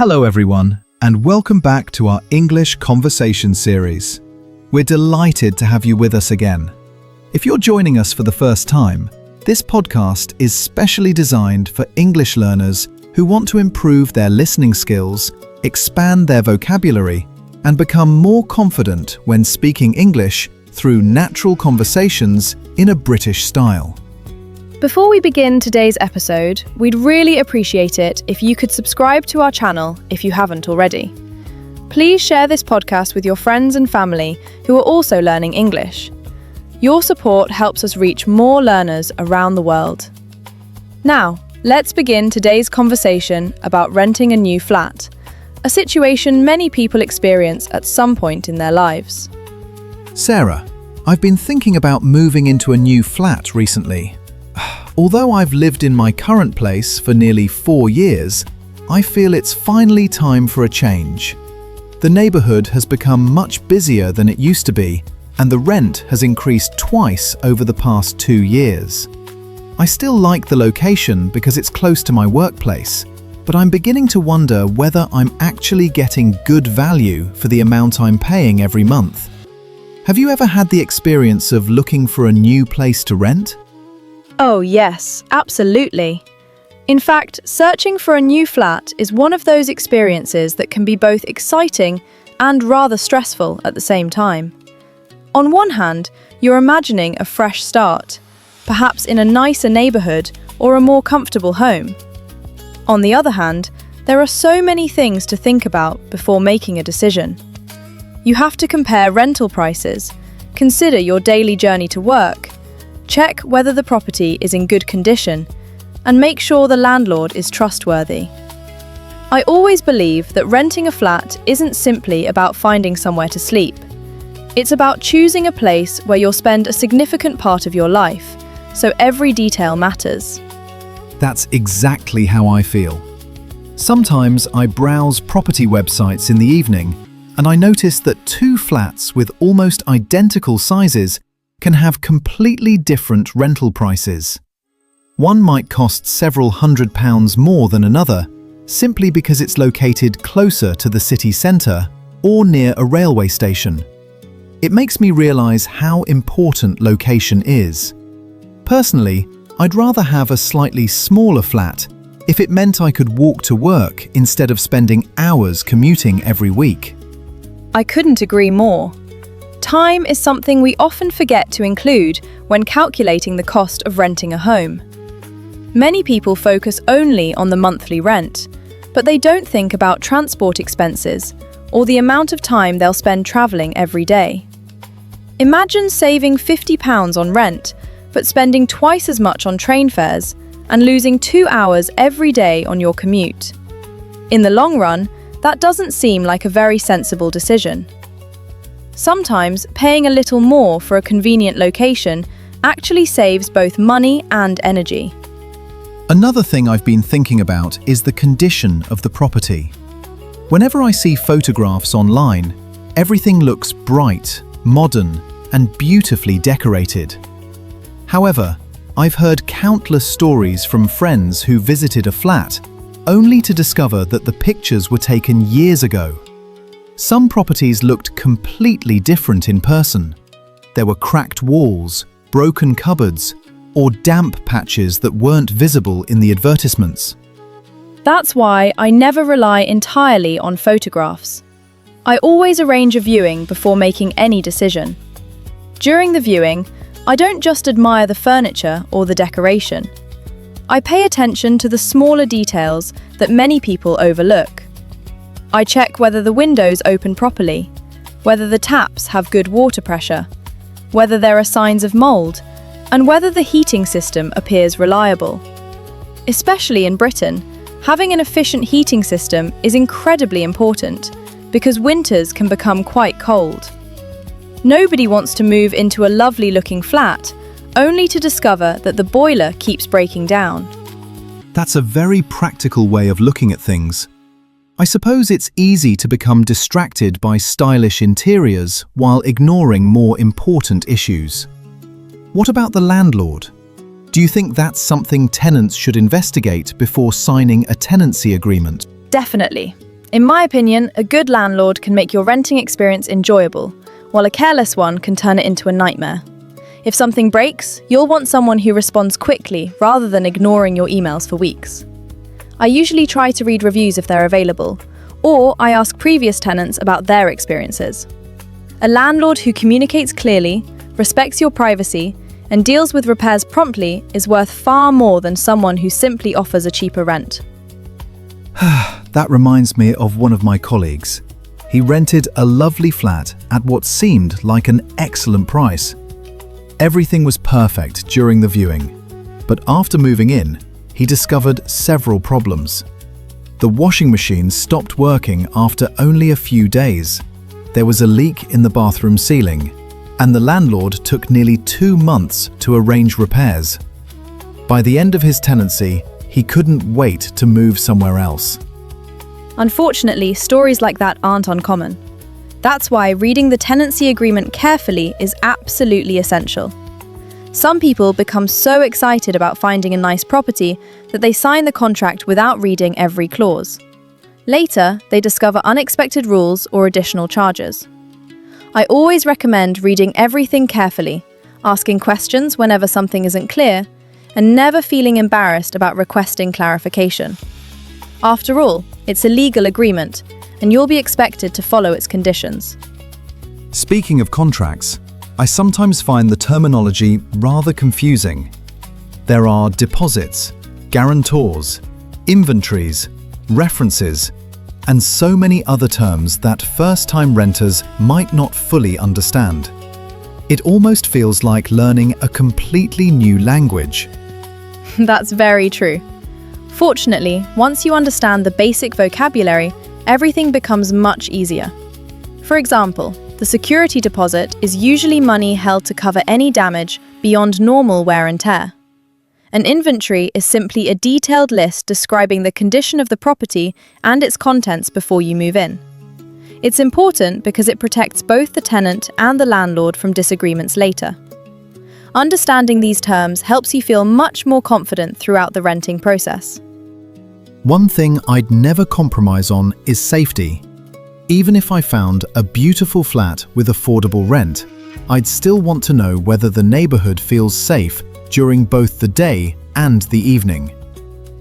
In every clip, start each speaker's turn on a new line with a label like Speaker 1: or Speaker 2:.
Speaker 1: Hello everyone, and welcome back to our English Conversation series. We're delighted to have you with us again. If you're joining us for the first time, this podcast is specially designed for English learners who want to improve their listening skills, expand their vocabulary, and become more confident when speaking English through natural conversations in a British style.
Speaker 2: Before we begin today's episode, we'd really appreciate it if you could subscribe to our channel if you haven't already. Please share this podcast with your friends and family who are also learning English. Your support helps us reach more learners around the world. Now, let's begin today's conversation about renting a new flat, a situation many people experience at some point in their lives.
Speaker 1: Sarah, I've been thinking about moving into a new flat recently. Although I've lived in my current place for nearly 4 years, I feel it's finally time for a change. The neighbourhood has become much busier than it used to be, and the rent has increased twice over the past 2 years. I still like the location because it's close to my workplace, but I'm beginning to wonder whether I'm actually getting good value for the amount I'm paying every month. Have you ever had the experience of looking for a new place to rent?
Speaker 2: Oh yes, absolutely. In fact, searching for a new flat is one of those experiences that can be both exciting and rather stressful at the same time. On one hand, you're imagining a fresh start, perhaps in a nicer neighbourhood or a more comfortable home. On the other hand, there are so many things to think about before making a decision. You have to compare rental prices, consider your daily journey to work, check whether the property is in good condition, and make sure the landlord is trustworthy. I always believe that renting a flat isn't simply about finding somewhere to sleep. It's about choosing a place where you'll spend a significant part of your life, so every detail matters.
Speaker 1: That's exactly how I feel. Sometimes I browse property websites in the evening, and I notice that 2 flats with almost identical sizes can have completely different rental prices. One might cost several £100s more than another, simply because it's located closer to the city centre or near a railway station. It makes me realise how important location is. Personally, I'd rather have a slightly smaller flat if it meant I could walk to work instead of spending hours commuting every week.
Speaker 2: I couldn't agree more. Time is something we often forget to include when calculating the cost of renting a home. Many people focus only on the monthly rent, but they don't think about transport expenses or the amount of time they'll spend travelling every day. Imagine saving £50 on rent, but spending twice as much on train fares and losing 2 hours every day on your commute. In the long run, that doesn't seem like a very sensible decision. Sometimes paying a little more for a convenient location actually saves both money and energy.
Speaker 1: Another thing I've been thinking about is the condition of the property. Whenever I see photographs online, everything looks bright, modern, and beautifully decorated. However, I've heard countless stories from friends who visited a flat only to discover that the pictures were taken years ago. Some properties looked completely different in person. There were cracked walls, broken cupboards, or damp patches that weren't visible in the advertisements.
Speaker 2: That's why I never rely entirely on photographs. I always arrange a viewing before making any decision. During the viewing, I don't just admire the furniture or the decoration. I pay attention to the smaller details that many people overlook. I check whether the windows open properly, whether the taps have good water pressure, whether there are signs of mould, and whether the heating system appears reliable. Especially in Britain, having an efficient heating system is incredibly important because winters can become quite cold. Nobody wants to move into a lovely-looking flat only to discover that the boiler keeps breaking down.
Speaker 1: That's a very practical way of looking at things. I suppose it's easy to become distracted by stylish interiors while ignoring more important issues. What about the landlord? Do you think that's something tenants should investigate before signing a tenancy agreement?
Speaker 2: Definitely. In my opinion, a good landlord can make your renting experience enjoyable, while a careless one can turn it into a nightmare. If something breaks, you'll want someone who responds quickly rather than ignoring your emails for weeks. I usually try to read reviews if they're available, or I ask previous tenants about their experiences. A landlord who communicates clearly, respects your privacy, and deals with repairs promptly is worth far more than someone who simply offers a cheaper rent.
Speaker 1: That reminds me of one of my colleagues. He rented a lovely flat at what seemed like an excellent price. Everything was perfect during the viewing, but after moving in, he discovered several problems. The washing machine stopped working after only a few days. There was a leak in the bathroom ceiling, and the landlord took nearly 2 months to arrange repairs. By the end of his tenancy, he couldn't wait to move somewhere else.
Speaker 2: Unfortunately, stories like that aren't uncommon. That's why reading the tenancy agreement carefully is absolutely essential. Some people become so excited about finding a nice property that they sign the contract without reading every clause. Later, they discover unexpected rules or additional charges. I always recommend reading everything carefully, asking questions whenever something isn't clear, and never feeling embarrassed about requesting clarification. After all, it's a legal agreement, and you'll be expected to follow its conditions.
Speaker 1: Speaking of contracts, I sometimes find the terminology rather confusing. There are deposits, guarantors, inventories, references, and so many other terms that first-time renters might not fully understand. It almost feels like learning a completely new language.
Speaker 2: That's very true. Fortunately, once you understand the basic vocabulary, everything becomes much easier. For example, the security deposit is usually money held to cover any damage beyond normal wear and tear. An inventory is simply a detailed list describing the condition of the property and its contents before you move in. It's important because it protects both the tenant and the landlord from disagreements later. Understanding these terms helps you feel much more confident throughout the renting process.
Speaker 1: One thing I'd never compromise on is safety. Even if I found a beautiful flat with affordable rent, I'd still want to know whether the neighbourhood feels safe during both the day and the evening.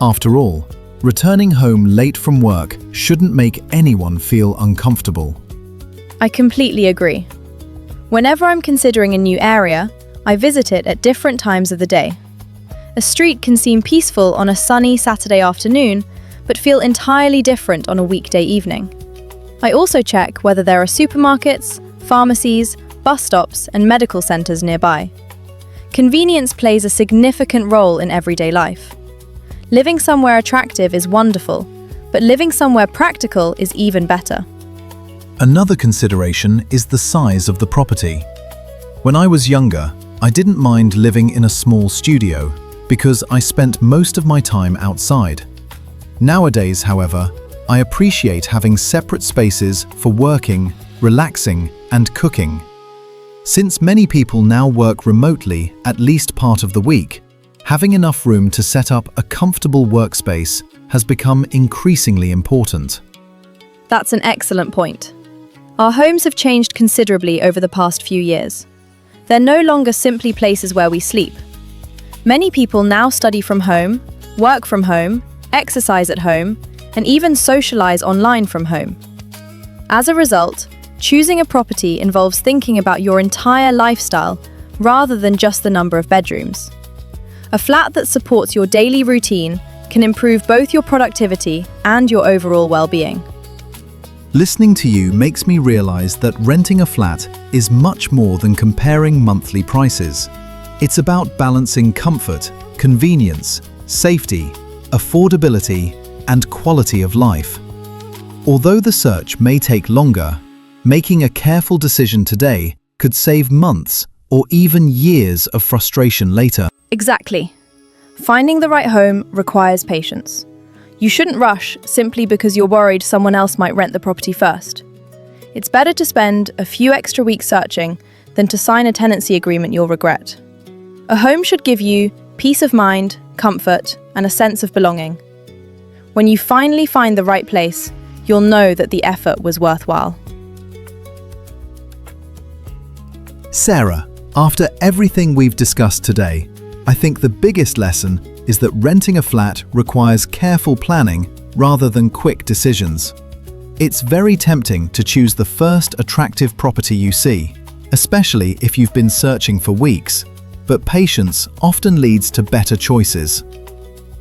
Speaker 1: After all, returning home late from work shouldn't make anyone feel uncomfortable.
Speaker 2: I completely agree. Whenever I'm considering a new area, I visit it at different times of the day. A street can seem peaceful on a sunny Saturday afternoon, but feel entirely different on a weekday evening. I also check whether there are supermarkets, pharmacies, bus stops, and medical centres nearby. Convenience plays a significant role in everyday life. Living somewhere attractive is wonderful, but living somewhere practical is even better.
Speaker 1: Another consideration is the size of the property. When I was younger, I didn't mind living in a small studio because I spent most of my time outside. Nowadays, however, I appreciate having separate spaces for working, relaxing, and cooking. Since many people now work remotely at least part of the week, having enough room to set up a comfortable workspace has become increasingly important.
Speaker 2: That's an excellent point. Our homes have changed considerably over the past few years. They're no longer simply places where we sleep. Many people now study from home, work from home, exercise at home, and even socialize online from home. As a result, choosing a property involves thinking about your entire lifestyle rather than just the number of bedrooms. A flat that supports your daily routine can improve both your productivity and your overall well-being.
Speaker 1: Listening to you makes me realize that renting a flat is much more than comparing monthly prices. It's about balancing comfort, convenience, safety, affordability, and quality of life. Although the search may take longer, making a careful decision today could save months or even years of frustration later.
Speaker 2: Exactly. Finding the right home requires patience. You shouldn't rush simply because you're worried someone else might rent the property first. It's better to spend a few extra weeks searching than to sign a tenancy agreement you'll regret. A home should give you peace of mind, comfort, and a sense of belonging. When you finally find the right place, you'll know that the effort was worthwhile.
Speaker 1: Sarah, after everything we've discussed today, I think the biggest lesson is that renting a flat requires careful planning rather than quick decisions. It's very tempting to choose the first attractive property you see, especially if you've been searching for weeks, but patience often leads to better choices.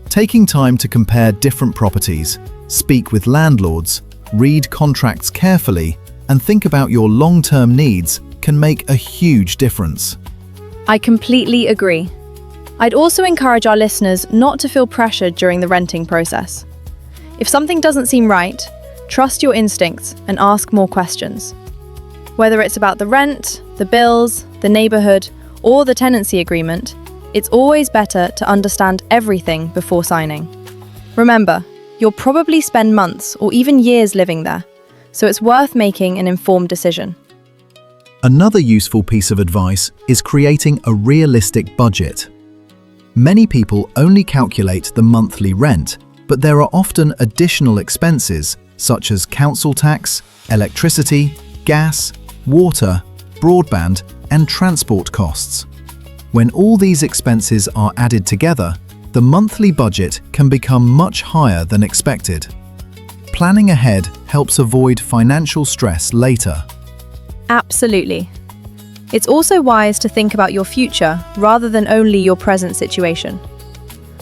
Speaker 1: Taking time to compare different properties, speak with landlords, read contracts carefully, and think about your long-term needs can make a huge difference.
Speaker 2: I completely agree. I'd also encourage our listeners not to feel pressured during the renting process. If something doesn't seem right, trust your instincts and ask more questions. Whether it's about the rent, the bills, the neighbourhood, or the tenancy agreement, it's always better to understand everything before signing. Remember, you'll probably spend months or even years living there, so it's worth making an informed decision.
Speaker 1: Another useful piece of advice is creating a realistic budget. Many people only calculate the monthly rent, but there are often additional expenses such as council tax, electricity, gas, water, broadband, and transport costs. When all these expenses are added together, the monthly budget can become much higher than expected. Planning ahead helps avoid financial stress later.
Speaker 2: Absolutely. It's also wise to think about your future rather than only your present situation.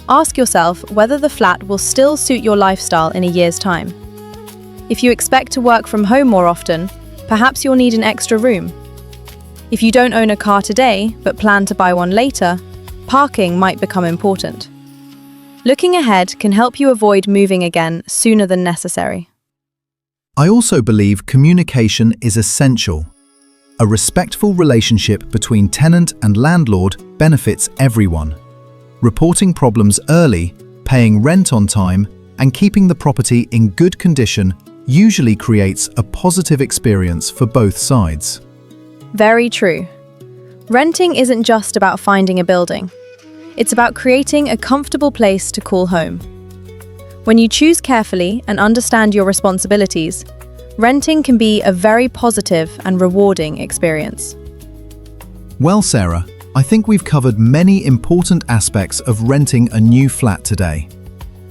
Speaker 2: Ask yourself whether the flat will still suit your lifestyle in a year's time. If you expect to work from home more often, perhaps you'll need an extra room. If you don't own a car today but plan to buy one later, parking might become important. Looking ahead can help you avoid moving again sooner than necessary.
Speaker 1: I also believe communication is essential. A respectful relationship between tenant and landlord benefits everyone. Reporting problems early, paying rent on time, and keeping the property in good condition usually creates a positive experience for both sides.
Speaker 2: Very true. Renting isn't just about finding a building. It's about creating a comfortable place to call home. When you choose carefully and understand your responsibilities, renting can be a very positive and rewarding experience.
Speaker 1: Well, Sarah, I think we've covered many important aspects of renting a new flat today.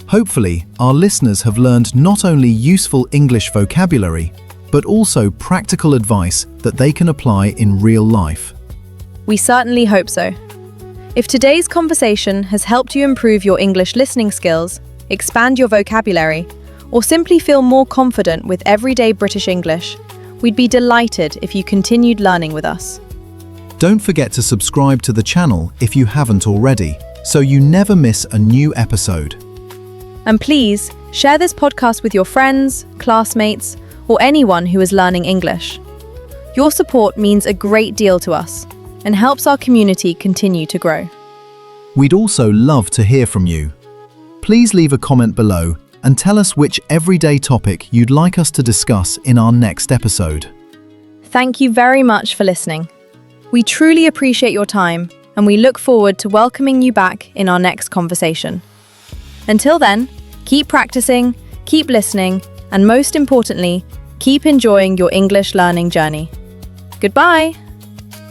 Speaker 1: Hopefully, our listeners have learned not only useful English vocabulary, but also practical advice that they can apply in real life.
Speaker 2: We certainly hope so. If today's conversation has helped you improve your English listening skills, expand your vocabulary, or simply feel more confident with everyday British English, we'd be delighted if you continued learning with us.
Speaker 1: Don't forget to subscribe to the channel if you haven't already, so you never miss a new episode.
Speaker 2: And please, share this podcast with your friends, classmates, or anyone who is learning English. Your support means a great deal to us and helps our community continue to grow.
Speaker 1: We'd also love to hear from you. Please leave a comment below and tell us which everyday topic you'd like us to discuss in our next episode.
Speaker 2: Thank you very much for listening. We truly appreciate your time, and we look forward to welcoming you back in our next conversation. Until then, keep practicing, keep listening, and most importantly, keep enjoying your English learning journey. Goodbye!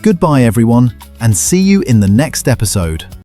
Speaker 1: Goodbye, everyone, and see you in the next episode.